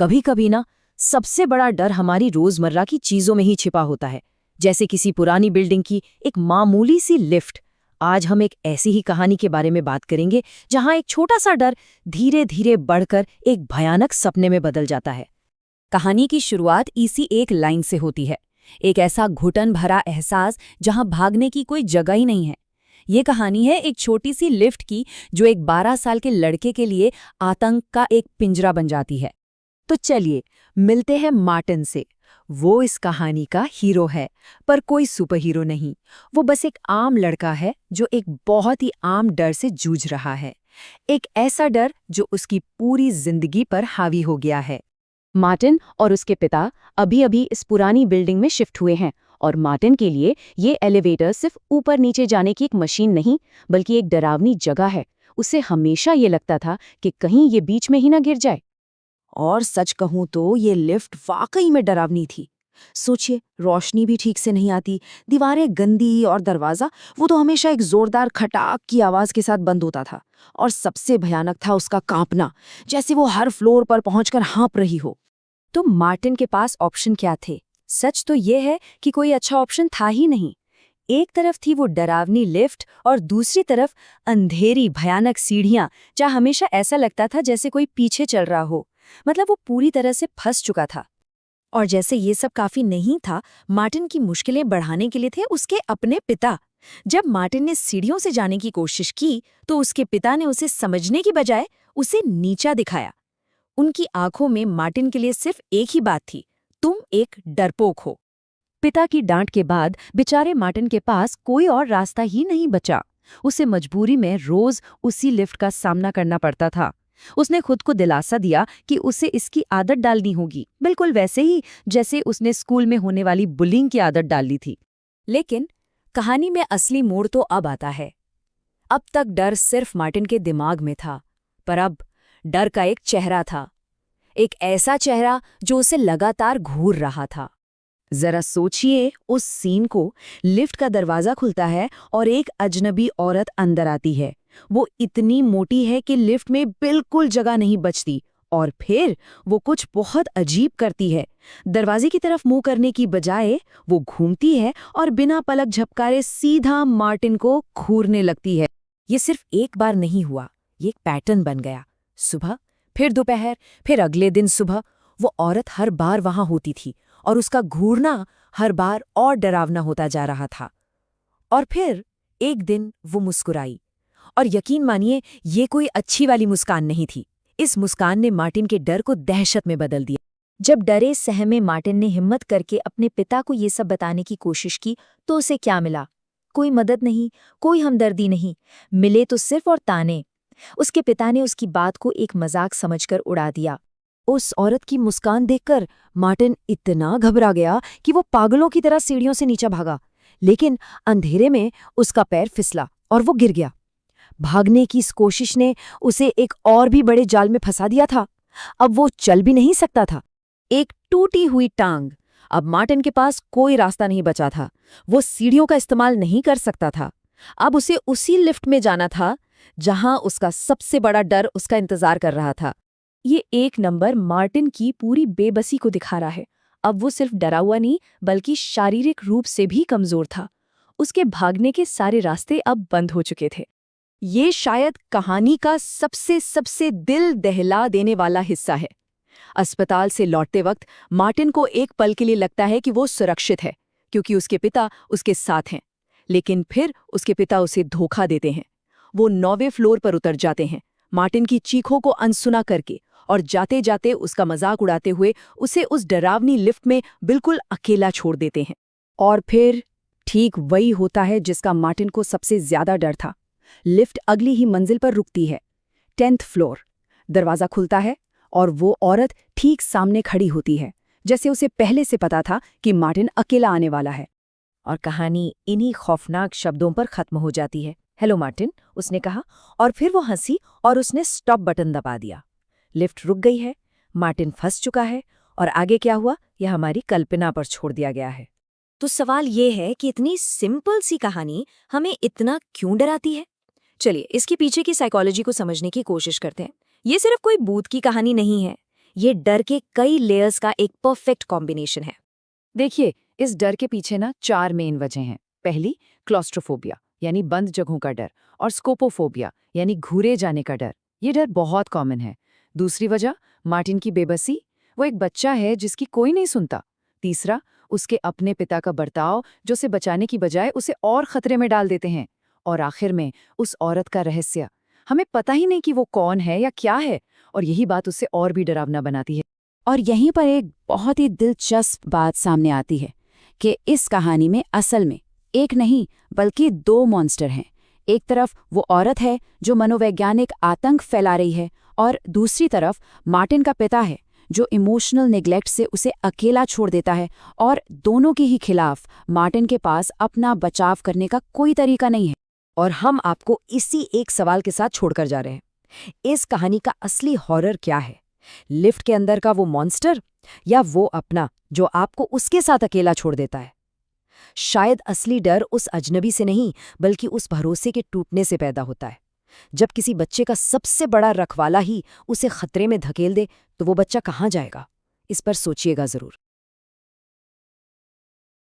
कभी कभी ना सबसे बड़ा डर हमारी रोजमर्रा की चीजों में ही छिपा होता है, जैसे किसी पुरानी बिल्डिंग की एक मामूली सी लिफ्ट। आज हम एक ऐसी ही कहानी के बारे में बात करेंगे जहां एक छोटा सा डर धीरे धीरे बढ़कर एक भयानक सपने में बदल जाता है। कहानी की शुरुआत इसी एक लाइन से होती है, एक ऐसा घुटन भरा एहसास जहां भागने की कोई जगह ही नहीं है। ये कहानी है एक छोटी सी लिफ्ट की, जो एक 12 साल के लड़के के लिए आतंक का एक पिंजरा बन जाती है। तो चलिए मिलते हैं मार्टिन से। वो इस कहानी का हीरो है, पर कोई सुपर हीरो नहीं। वो बस एक आम लड़का है जो एक बहुत ही आम डर से जूझ रहा है। एक ऐसा डर जो उसकी पूरी जिंदगी पर हावी हो गया है। मार्टिन और उसके पिता अभी-अभी इस पुरानी बिल्डिंग में शिफ्ट हुए हैं, और मार्टिन के लिए ये एलिवेटर सिर्फ ऊपर नीचे जाने की एक मशीन नहीं, बल्कि एक डरावनी जगह है। उसे हमेशा ये लगता था कि कहीं ये बीच में ही ना गिर जाए। और सच कहूं तो ये लिफ्ट वाकई में डरावनी थी। सोचिए, रोशनी भी ठीक से नहीं आती, दीवारें गंदी, और दरवाजा वो तो हमेशा एक जोरदार खटाक की आवाज के साथ बंद होता था। और सबसे भयानक था उसका कांपना, जैसे वो हर फ्लोर पर पहुंचकर हाँप रही हो। तो मार्टिन के पास ऑप्शन क्या थे? सच तो ये है कि कोई अच्छा ऑप्शन था ही नहीं। एक तरफ थी वो डरावनी लिफ्ट, और दूसरी तरफ अंधेरी भयानक सीढ़ियां, जहां हमेशा ऐसा लगता था जैसे कोई पीछे चल रहा हो। मतलब वो पूरी तरह से फंस चुका था। और जैसे ये सब काफी नहीं था, मार्टिन की मुश्किलें बढ़ाने के लिए थे उसके अपने पिता। जब मार्टिन ने सीढ़ियों से जाने की कोशिश की, तो उसके पिता ने उसे समझने की बजाय उसे नीचा दिखाया। उनकी आंखों में मार्टिन के लिए सिर्फ एक ही बात थी, तुम एक डरपोक हो। पिता की डांट के बाद बेचारे मार्टिन के पास कोई और रास्ता ही नहीं बचा। उसे मजबूरी में रोज उसी लिफ्ट का सामना करना पड़ता था। उसने खुद को दिलासा दिया कि उसे इसकी आदत डालनी होगी, बिल्कुल वैसे ही जैसे उसने स्कूल में होने वाली बुलिंग की आदत डाली थी। लेकिन कहानी में असली मोड़ तो अब आता है। अब तक डर सिर्फ मार्टिन के दिमाग में था, पर अब डर का एक चेहरा था, एक ऐसा चेहरा जो उसे लगातार घूर रहा था। जरा सोचिए उस सीन को। लिफ्ट का दरवाजा खुलता है और एक अजनबी औरत अंदर आती है। वो इतनी मोटी है कि लिफ्ट में बिल्कुल जगह नहीं बचती, और फिर वो कुछ बहुत अजीब करती है। दरवाजे की तरफ मुंह करने की बजाय वो घूमती है और बिना पलक झपकारे सीधा मार्टिन को घूरने लगती है। ये सिर्फ एक बार नहीं हुआ, ये एक पैटर्न बन गया। सुबह, फिर दोपहर, फिर अगले दिन सुबह, वो औरत हर बार वहां होती थी, और उसका घूरना हर बार और डरावना होता जा रहा था। और फिर एक दिन वो मुस्कुराई, और यकीन मानिए ये कोई अच्छी वाली मुस्कान नहीं थी। इस मुस्कान ने मार्टिन के डर को दहशत में बदल दिया। जब डरे सहमे मार्टिन ने हिम्मत करके अपने पिता को ये सब बताने की कोशिश की, तो उसे क्या मिला? कोई मदद नहीं, कोई हमदर्दी नहीं, मिले तो सिर्फ और ताने। उसके पिता ने उसकी बात को एक मजाक समझकर उड़ा दिया। उस औरत की मुस्कान देखकर मार्टिन इतना घबरा गया कि वो पागलों की तरह सीढ़ियों से नीचे भागा। लेकिन अंधेरे में उसका पैर फिसला और वो गिर गया। भागने की इस कोशिश ने उसे एक और भी बड़े जाल में फंसा दिया था। अब वो चल भी नहीं सकता था। एक टूटी हुई टांग। अब मार्टिन के पास कोई रास्ता नहीं बचा था। वो सीढ़ियों का इस्तेमाल नहीं कर सकता था। अब उसे उसी लिफ्ट में जाना था जहां उसका सबसे बड़ा डर उसका इंतजार कर रहा था। ये एक नंबर मार्टिन की पूरी बेबसी को दिखा रहा है। अब वो सिर्फ डरा हुआ नहीं, बल्कि शारीरिक रूप से भी कमजोर था। उसके भागने के सारे रास्ते अब बंद हो चुके थे। ये शायद कहानी का सबसे दिल दहला देने वाला हिस्सा है। अस्पताल से लौटते वक्त मार्टिन को एक पल के लिए लगता है कि वो सुरक्षित है, क्योंकि उसके पिता उसके साथ हैं। लेकिन फिर उसके पिता उसे धोखा देते हैं। वो 9वें फ्लोर पर उतर जाते हैं, मार्टिन की चीखों को अनसुना करके, और जाते जाते उसका मजाक उड़ाते हुए उसे उस डरावनी लिफ्ट में बिल्कुल अकेला छोड़ देते हैं। और फिर ठीक वही होता है जिसका मार्टिन को सबसे ज्यादा डर था। लिफ्ट अगली ही मंजिल पर रुकती है, 10th फ्लोर। दरवाजा खुलता है और वो औरत ठीक सामने खड़ी होती है, जैसे उसे पहले से पता था कि मार्टिन अकेला आने वाला है। और कहानी इन्हीं खौफनाक शब्दों पर खत्म हो जाती है। हेलो मार्टिन, उसने कहा, और फिर वो हंसी और उसने स्टॉप बटन दबा दिया। लिफ्ट रुक गई है, मार्टिन फंस चुका है, और आगे क्या हुआ यह हमारी कल्पना पर छोड़ दिया गया है। तो सवाल ये है कि इतनी सिंपल सी कहानी हमें इतना क्यों डराती है? चलिए इसके पीछे की साइकोलॉजी को समझने की कोशिश करते हैं। ये सिर्फ कोई भूत की कहानी नहीं है। ये डर के कई लेयर्स का एक परफेक्ट कॉम्बिनेशन है। देखिए, इस डर के पीछे ना 4 मेन वजह हैं। पहली, क्लॉस्ट्रोफोबिया यानी बंद जगहों का डर, और स्कोपोफोबिया यानी घूरे जाने का डर। ये डर बहुत कॉमन है। दूसरी वजह, मार्टिन की बेबसी। वो एक बच्चा है जिसकी कोई नहीं सुनता। तीसरा, उसके अपने पिता का बर्ताव जो उसे बचाने की बजाय उसे और खतरे में डाल देते हैं। और आखिर में उस औरत का रहस्य। हमें पता ही नहीं कि वो कौन है या क्या है, और यही बात उसे और भी डरावना बनाती है। और यहीं पर एक बहुत ही दिलचस्प बात सामने आती है कि इस कहानी में असल में एक नहीं बल्कि 2 मॉन्स्टर हैं। एक तरफ वो औरत है जो मनोवैज्ञानिक आतंक फैला रही है, और दूसरी तरफ मार्टिन का पिता है जो इमोशनल नेग्लेक्ट से उसे अकेला छोड़ देता है। और दोनों के ही खिलाफ मार्टिन के पास अपना बचाव करने का कोई तरीका नहीं है। और हम आपको इसी एक सवाल के साथ छोड़कर जा रहे हैं। इस कहानी का असली हॉरर क्या है? लिफ्ट के अंदर का वो मॉन्स्टर, या वो अपना जो आपको उसके साथ अकेला छोड़ देता है? शायद असली डर उस अजनबी से नहीं बल्कि उस भरोसे के टूटने से पैदा होता है। जब किसी बच्चे का सबसे बड़ा रखवाला ही उसे खतरे में धकेल दे, तो वो बच्चा कहाँ जाएगा? इस पर सोचिएगा जरूर।